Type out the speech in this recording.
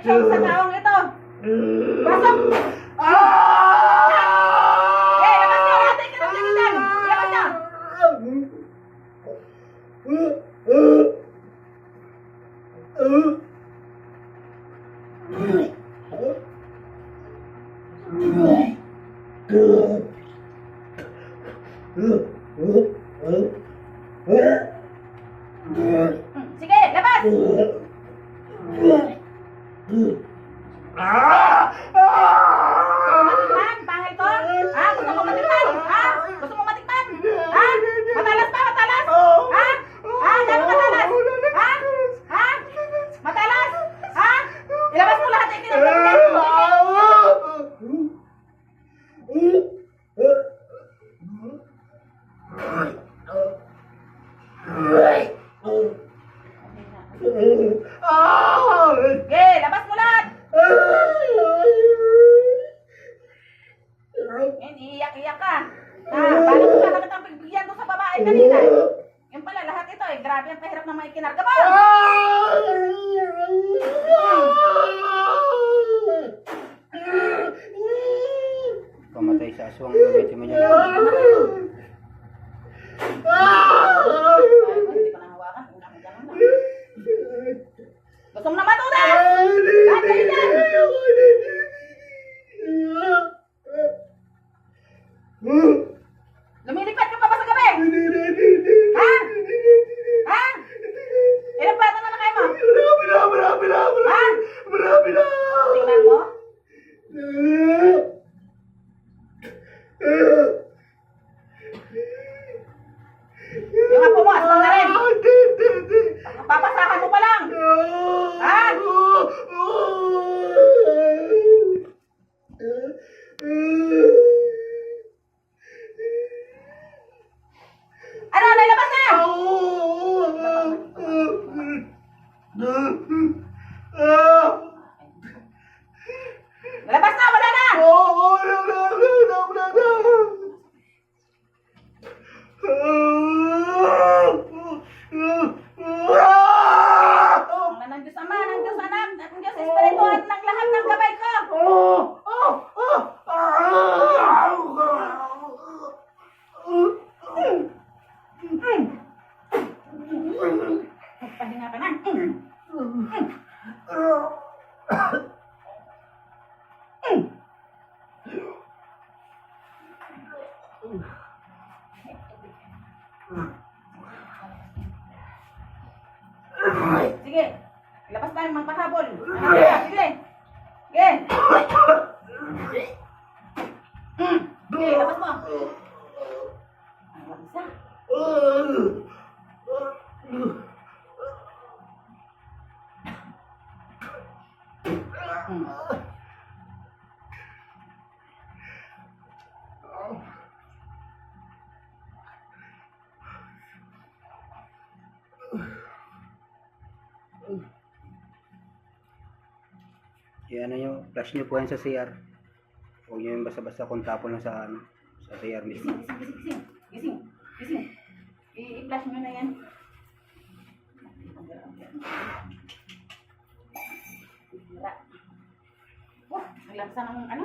ikaw sa taong ito. Pasok! Labas niyo! Hatay ka ng tigilan! Labas niyo! Sige, labas! Matikman, pangil ko? Ha? Gusto mo matikman? Ha? Gusto mo matikman? Ha? Matalas pa, matalas? Ha? Ha? Gano'ng matalas? Ha? Ha? Matalas? Ha? Ilabas mo lahat yung pinagpagyan mo. Sige, labas mo lahat! Iiyak-iyak ka. Paano mo sana kitang pagbigyan doon sa babae kanina? Yung pala, lahat ito eh. Grabe ang pahirap na may kinarga mo. Pamatay sa aswang gamitin mo niya. Hindi ko nahawakan. Una ko ganun lang. Gusto mo na matunan? Lahat kayo dyan! Lumilipad ka pa ba sa gabi? Ha? Ha? Ilang bata na kayo mo? Ha? Tingnan mo? Yung apo mo, asal na rin. Papasahan mo pa lang. Ha? Ano, nailabas na? Nalabas na, wala na. Ang ng Diyos Ama, ng Diyos Anak, at ng Diyos Espiritu at ng lahat ng gabay ko. Pahinga ka na. Sige, labas tayo mga pahabol. Sige. Sige. Sige, labas mo. Ang isa. Yan ano yung flash nyo po yan sa CR. Huwag nyo yung basta-basta kung tapon lang sa CR mismo. Gising. I-flash nyo na yan. Wah, naglamsa ng ano?